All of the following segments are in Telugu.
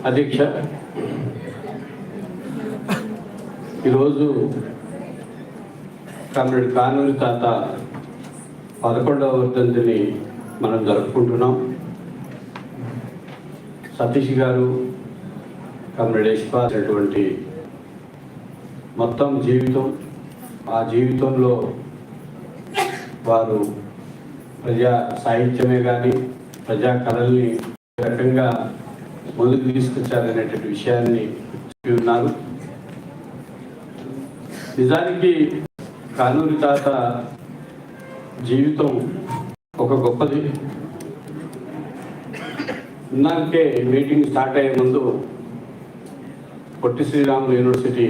అధ్యక్ష, ఈరోజు కామ్రేడ్ కానూరి తాత 11వ వర్ధంతిని మనం జరుపుకుంటున్నాం. సతీష్ గారు, కామ్రేడ్ యశ్పాల్ అటువంటి మొత్తం జీవితం, ఆ జీవితంలో వారు ప్రజా సాహిత్యమే కానీ ప్రజా కళల్ని రకంగా ముందుకు తీసుకొచ్చారనేటువంటి విషయాన్ని చెప్పి ఉన్నారు. నిజానికి కానూరి తాత జీవితం ఒక గొప్పది. ఇందాకే మీటింగ్ స్టార్ట్ అయ్యే ముందు పొట్టి శ్రీరాములు యూనివర్సిటీ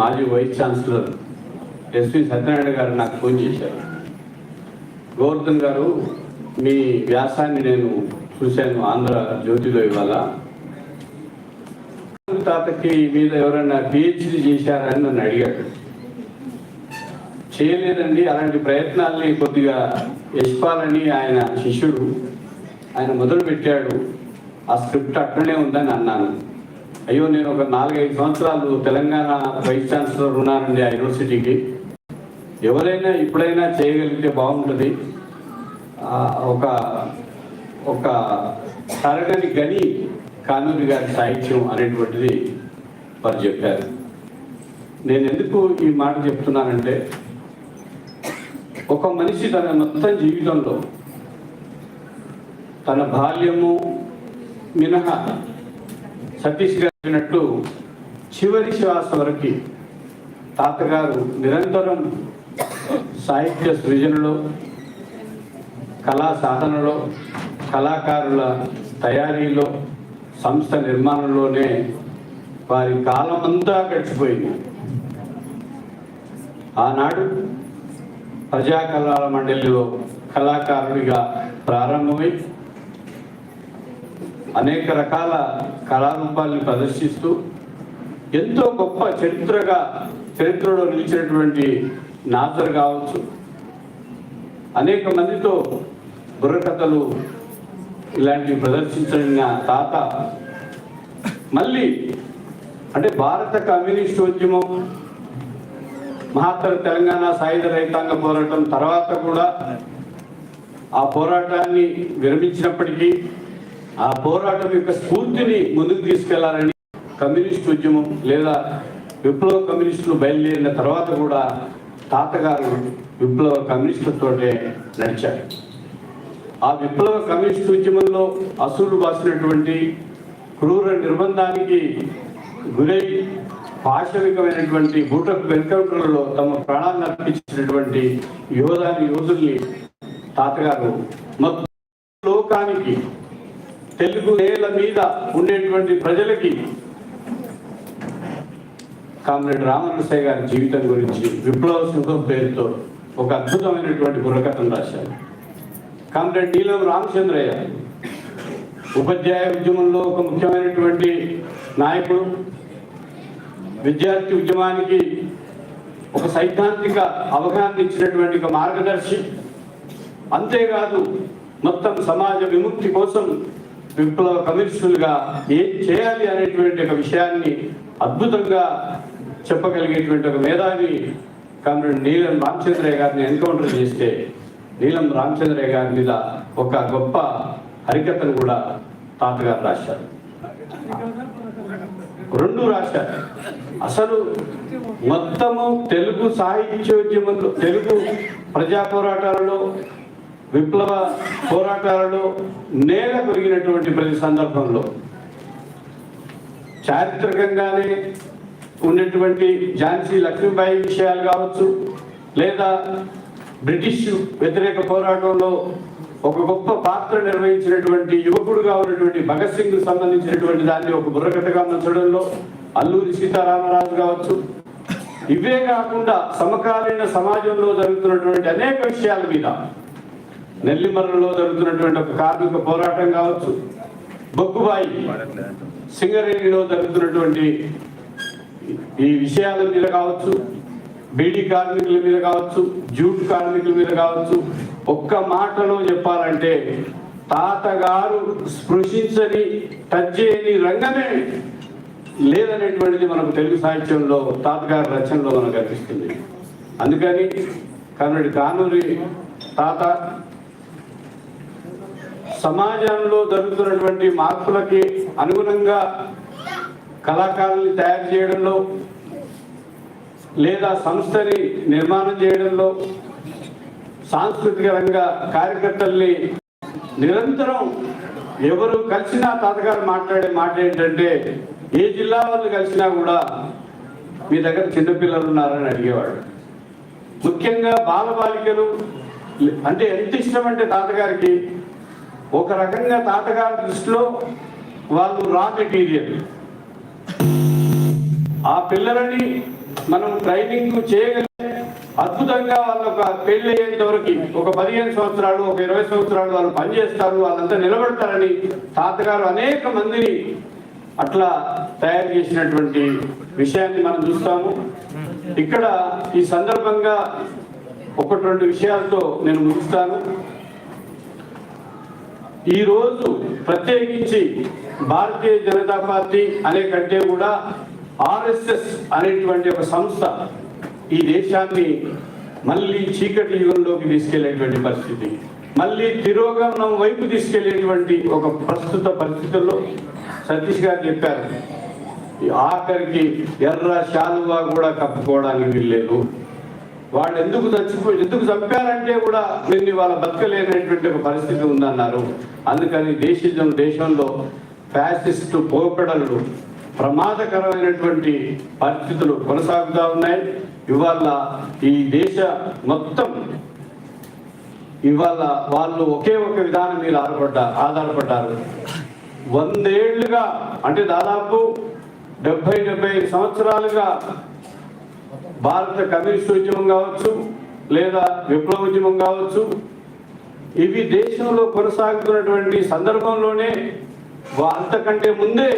మాజీ వైస్ ఛాన్సలర్ ఎస్వి సత్యనారాయణ గారు నాకు ఫోన్ చేశారు. గోవర్ధన్ గారు, మీ వ్యాసాన్ని నేను చూశాను ఆంధ్ర జ్యోతిలో ఇవాళ. తాతకి మీద ఎవరైనా పిహెచ్డి చేశారని నన్ను అడిగాడు. చేయలేదండి, అలాంటి ప్రయత్నాల్ని కొద్దిగా యశ్పాల్ అని ఆయన శిష్యుడు, ఆయన మొదలు పెట్టాడు, ఆ స్క్రిప్ట్ అక్కడనే ఉందని అన్నాను. అయ్యో, నేను ఒక 4-5 సంవత్సరాలు తెలంగాణ వైస్ ఛాన్సలర్ ఉన్నానండి ఆ యూనివర్సిటీకి. ఎవరైనా ఇప్పుడైనా చేయగలిగితే బాగుంటుంది. ఒక తరగని గని కానూరి గారి సాహిత్యం అనేటువంటిది వారు చెప్పారు. నేను ఎందుకు ఈ మాట చెప్తున్నానంటే, ఒక మనిషి తన మొత్తం జీవితంలో తన బాల్యము మినహా సతీష్ గారినట్టు చివరి శ్వాస వరకు తాతగారు నిరంతరం సాహిత్య సృజనలో, కళా సాధనలో, కళాకారుల తయారీలో, సంస్థ నిర్మాణంలోనే వారి కాలమంతా గడిచిపోయింది. ఆనాడు ప్రజా కళల మండలిలో కళాకారుడిగా ప్రారంభమై అనేక రకాల కళారూపాలను ప్రదర్శిస్తూ ఎంతో గొప్ప చరిత్రలో నిలిచినటువంటి నాజర్ కావచ్చు, అనేక మందితో బుర్రకథలు ఇలాంటివి ప్రదర్శించిన తాత మళ్ళీ అంటే భారత కమ్యూనిస్టు ఉద్యమం, మహాత్తర తెలంగాణ సాయుధ రైతాంగ పోరాటం తర్వాత కూడా ఆ పోరాటాన్ని విరమించినప్పటికీ ఆ పోరాటం యొక్క స్ఫూర్తిని ముందుకు తీసుకెళ్లాలని కమ్యూనిస్టు ఉద్యమం లేదా విప్లవ కమ్యూనిస్టులు బయలుదేరిన తర్వాత కూడా తాతగారు విప్లవ కమ్యూనిస్టులతోటే నడిచారు. ఆ విప్లవ కమ్యూనిస్టు ఉద్యమంలో అసూలు బాసినటువంటి, క్రూర నిర్బంధానికి గురై పాశవికమైనటువంటి బూటకు ఎన్కౌంటర్లలో తమ ప్రాణాలను అర్పించినటువంటి యోధుల్ని తాతగారు మొత్తం లోకానికి, తెలుగు నేల మీద ఉండేటువంటి ప్రజలకి కామ్రేడ్ రామనరసయ్య గారి జీవితం గురించి విప్లవ సింహం పేరుతో ఒక అద్భుతమైనటువంటి బుర్రకథను రాశారు. కామ్రేడ్ నీలం రామచంద్రయ్య ఉపాధ్యాయ ఉద్యమంలో ఒక ముఖ్యమైనటువంటి నాయకుడు, విద్యార్థి ఉద్యమానికి ఒక సైద్ధాంతిక అవగాహన ఇచ్చినటువంటి ఒక మార్గదర్శి. అంతేకాదు మొత్తం సమాజ విముక్తి కోసం విప్లవ కమ్యూనిస్టులుగా ఏం చేయాలి అనేటువంటి ఒక విషయాన్ని అద్భుతంగా చెప్పగలిగేటువంటి ఒక మేధావి కామ్రేడ్ నీలం రామచంద్రయ్య గారిని ఎన్కౌంటర్ చేస్తే నీలం రామచంద్రయ్య గారి మీద ఒక గొప్ప హరికథను కూడా తాతగారు రాశారు. 2 రాశారు. అసలు మొత్తము తెలుగు సాహిత్యోద్యమంలో, తెలుగు ప్రజా పోరాటాలలో, విప్లవ పోరాటాలలో నేల పెరిగినటువంటి ప్రతి సందర్భంలో చారిత్రకంగానే ఉన్నటువంటి ఝాన్సీ లక్ష్మీబాయి విషయాలు కావచ్చు, లేదా బ్రిటిష్ వ్యతిరేక పోరాటంలో ఒక గొప్ప పాత్ర నిర్వహించినటువంటి యువకుడుగా ఉన్నటువంటి భగత్ సింగ్ సంబంధించినటువంటి దాన్ని ఒక బుర్రకథగా మలచడంలో అల్లూరి సీతారామరాజు కావచ్చు. ఇవే కాకుండా సమకాలీన సమాజంలో జరుగుతున్నటువంటి అనేక విషయాల మీద, నెల్లిమర్రలో జరుగుతున్నటువంటి ఒక కార్మిక పోరాటం కావచ్చు, బొగ్గుబాయి సింగరేణిలో జరుగుతున్నటువంటి ఈ విషయాల మీద కావచ్చు, బీడీ కార్మికుల మీద కావచ్చు, జూట్ కార్మికుల మీద కావచ్చు, ఒక్క మాటలో చెప్పాలంటే తాతగారు స్పృశించని టచ్ చేయని రంగమే లేదనేటువంటిది మనకు తెలుగు సాహిత్యంలో తాతగారి రచనలో మనకు కనిపిస్తుంది. అందుకని కన్నడి కానూరి తాత సమాజంలో జరుగుతున్నటువంటి మార్పులకి అనుగుణంగా కళాకారుల్ని తయారు చేయడంలో లేదా సంస్థని నిర్మాణం చేయడంలో సాంస్కృతిక రంగ కార్యకర్తల్ని నిరంతరం ఎవరు కలిసినా తాతగారు మాట్లాడే మాట ఏంటంటే, ఏ జిల్లా వాళ్ళు కలిసినా కూడా మీ దగ్గర చిన్నపిల్లలు ఉన్నారని అడిగేవాడు. ముఖ్యంగా బాలబాలికలు అంటే ఎంత ఇష్టం అంటే తాతగారికి, ఒక రకంగా తాతగారి దృష్టిలో వాళ్ళు రా మెటీరియల్. ఆ పిల్లలని మనం ట్రైనింగ్ చేయగలిగితే అద్భుతంగా వాళ్ళు ఒక పెళ్లి అయ్యేంత వరకు ఒక 15 సంవత్సరాలు ఒక 20 సంవత్సరాలు వాళ్ళు పనిచేస్తారు, వాళ్ళంతా నిలబడతారని తాతగారు అనేక మందిని అట్లా తయారు చేసినటువంటి విషయాన్ని మనం చూస్తాము. ఇక్కడ ఈ సందర్భంగా 1-2 విషయాలతో నేను ముగిస్తాను. ఈరోజు ప్రత్యేకించి భారతీయ జనతా పార్టీ అనే కంటే కూడా ఆర్ఎస్ఎస్ అనేటువంటి ఒక సంస్థ ఈ దేశాన్ని మళ్ళీ చీకటి యుగంలోకి తీసుకెళ్లేటువంటి పరిస్థితి, మళ్ళీ తిరోగమనం వైపు తీసుకెళ్లేటువంటి ఒక ప్రస్తుత పరిస్థితుల్లో సతీష్ గారు చెప్పారు, ఆఖరికి ఎర్ర శాలువా కూడా కప్పుకోవడానికి వీల్లేదు. వాళ్ళు ఎందుకు చంపారంటే కూడా దీన్ని వాళ్ళ బతకలేనటువంటి ఒక పరిస్థితి ఉందన్నారు. అందుకని దేశంలో ఫ్యాసిస్టు పోకడలు ప్రమాదకరమైనటువంటి పరిస్థితులు కొనసాగుతూ ఉన్నాయి. ఇవాళ ఈ దేశ మొత్తం ఇవాళ వాళ్ళు ఒకే ఒక విధానం మీద ఆధారపడ్డారు. 100 ఏళ్లుగా అంటే దాదాపు 70-75 సంవత్సరాలుగా భారత కమ్యూనిస్ట్ ఉద్యమం కావచ్చు లేదా విప్లవ ఉద్యమం కావచ్చు, ఇవి దేశంలో కొనసాగుతున్నటువంటి సందర్భంలోనే అంతకంటే ముందే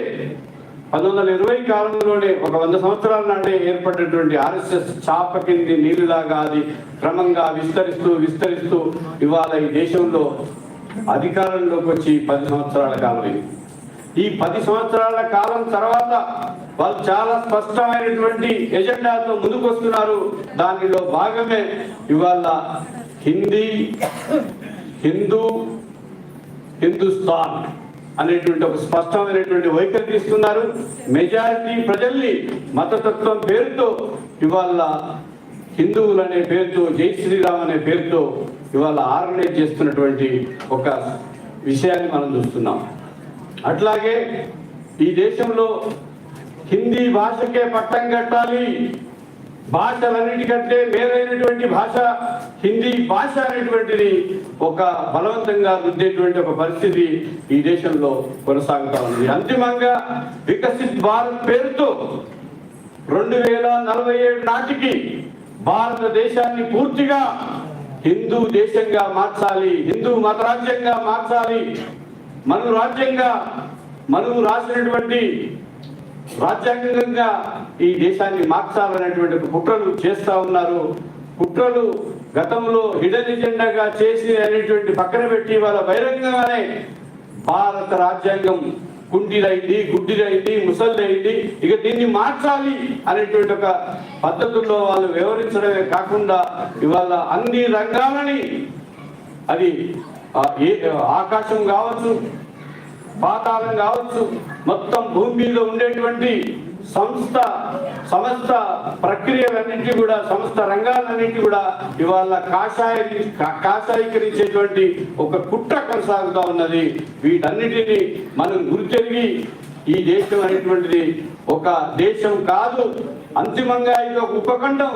1920 కాలంలోనే ఒక 100 సంవత్సరాల నాటే ఏర్పడినటువంటి ఆర్ఎస్ఎస్ చాప కింది నీళ్ళలాగా అది క్రమంగా విస్తరిస్తూ ఇవాళ ఈ దేశంలో అధికారంలోకి వచ్చి 10 సంవత్సరాల కాలం. ఈ 10 సంవత్సరాల కాలం తర్వాత వాళ్ళు చాలా స్పష్టమైనటువంటి ఎజెండాతో ముందుకు వస్తున్నారు. దానిలో భాగమే ఇవాళ హిందుస్థాన్ అనేటువంటి ఒక స్పష్టమైనటువంటి వైఖరి తీసుకున్నారు. మెజారిటీ ప్రజల్ని మతతత్వం పేరుతో ఇవాళ హిందువులు అనే పేరుతో, జై శ్రీరామ్ అనే పేరుతో ఇవాళ ఆర్గనైజ్ చేస్తున్నటువంటి ఒక విషయాన్ని మనం చూస్తున్నాం. అట్లాగే ఈ దేశంలో హిందీ భాషకే పట్టం కట్టాలి, భాషలన్నిటికంటే మేలైనటువంటి భాష హిందీ భాష అనేటువంటిది ఒక బలవంతంగా రుద్దేటువంటి ఒక పరిస్థితి ఈ దేశంలో కొనసాగుతా ఉంది. అంతిమంగా వికసిత్ భారత్ పేరుతో 2047 నాటికి భారతదేశాన్ని పూర్తిగా హిందూ దేశంగా మార్చాలి, హిందూ మతరాజ్యంగా మార్చాలి, మనువు రాసినటువంటి రాజ్యాంగంగా ఈ దేశాన్ని మార్చాలనేటువంటి కుట్రలు చేస్తా ఉన్నారు. కుట్రలు గతంలో హిడెన్ ఎజెండాగా చేసి అనేటువంటి పక్కన పెట్టి వాళ్ళ బహిరంగంగానే భారత రాజ్యాంగం కుంటిదైంది, గుడ్డిదైంది, ముసలిదైంది, ఇక దీన్ని మార్చాలి అనేటువంటి ఒక పద్ధతుల్లో వాళ్ళు వివరించడమే కాకుండా ఇవాళ అన్ని రంగాలని, అది ఆకాశం కావచ్చు, పాతాళం కావచ్చు, మొత్తం భూమి మీద ఉండేటువంటి సమస్త ప్రక్రియలన్నింటి కూడా, సమస్త రంగాలన్నింటి కూడా ఇవాళ కాషాయీకరించేటువంటి ఒక కుట్ర కొనసాగుతూ ఉన్నది. వీటన్నిటిని మనం గుర్తెరిగి ఈ దేశం అనేటువంటిది ఒక దేశం కాదు, అంతిమంగా ఇది ఒక ఉపఖండం.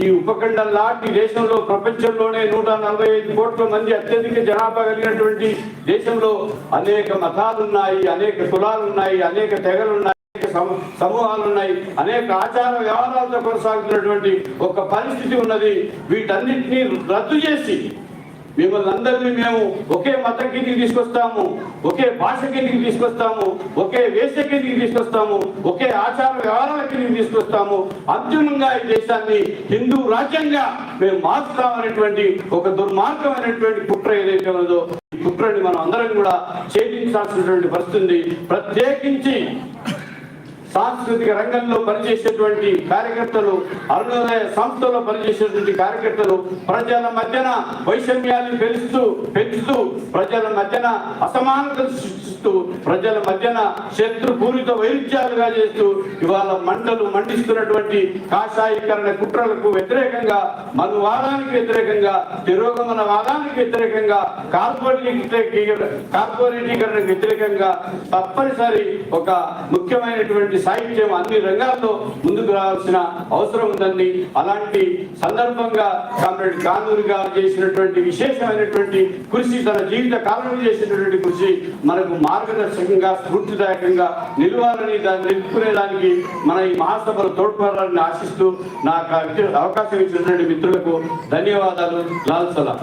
ఈ ఉపఖండం లాంటి దేశంలో ప్రపంచంలోనే 145 కోట్ల మంది అత్యధిక జనాభా కలిగినటువంటి దేశంలో అనేక మతాలు ఉన్నాయి, అనేక కులాలు ఉన్నాయి, అనేక తెగలు ఉన్నాయి, సమూహాలు ఉన్నాయి, అనేక ఆచార వ్యవహారాలతో కొనసాగుతున్నటువంటి ఒక పరిస్థితి ఉన్నది. వీటన్నిటినీ రద్దు చేసి మిమ్మల్ని అందరినీ మేము ఒకే మతం కిందికి తీసుకొస్తాము, ఒకే భాష కిందికి తీసుకొస్తాము, ఒకే వేష కిందికి తీసుకొస్తాము, ఒకే ఆచార వ్యవహారాల కిందికి తీసుకొస్తాము. అంతిమంగా ఈ దేశాన్ని హిందూ రాజ్యంగా మేము మార్చుతామనేటువంటి ఒక దుర్మార్గమైనటువంటి కుట్ర ఏదైతే ఉన్నదో ఈ కుట్రని మనం అందరం కూడా ఛేదించాల్సినటువంటి పరిస్థితి. ప్రత్యేకించి సాంస్కృతిక రంగంలో పనిచేసేటువంటి కార్యకర్తలు, అరుణోదయ సంస్థలో పనిచేసేటువంటి కార్యకర్తలు ప్రజల మధ్యన వైషమ్యాలను పెంచుతూ ప్రజల మధ్యన అసమానతలు సృష్టిస్తూ ప్రజల మధ్యన శత్రుపూరిత వైరుధ్యాలుగా చేస్తూ ఇవాళ మండిస్తున్నటువంటి కాషాయీకరణ కుట్రలకు వ్యతిరేకంగా, మనువాదానికి వ్యతిరేకంగా, తిరోగమన వాదానికి వ్యతిరేకంగా, కార్పొరేటీకరణకు వ్యతిరేకంగా తప్పనిసరి ఒక ముఖ్యమైనటువంటి సాహిత్యం అన్ని రంగాల్లో ముందుకు రావాల్సిన అవసరం ఉందండి. అలాంటి సందర్భంగా కామ్రేడ్ కానూరు గారు చేసినటువంటి విశేషమైనటువంటి కృషి, తన జీవిత కాలంలో చేసినటువంటి కృషి మనకు మార్గదర్శకంగా, స్ఫూర్తిదాయకంగా నిలవాలని, దాన్ని నిలుపుకునేదానికి మన ఈ మహాసభలో తోడ్పడాలని ఆశిస్తూ నాకు అవకాశం ఇచ్చినటువంటి మిత్రులకు ధన్యవాదాలు. లాల్ సలాం.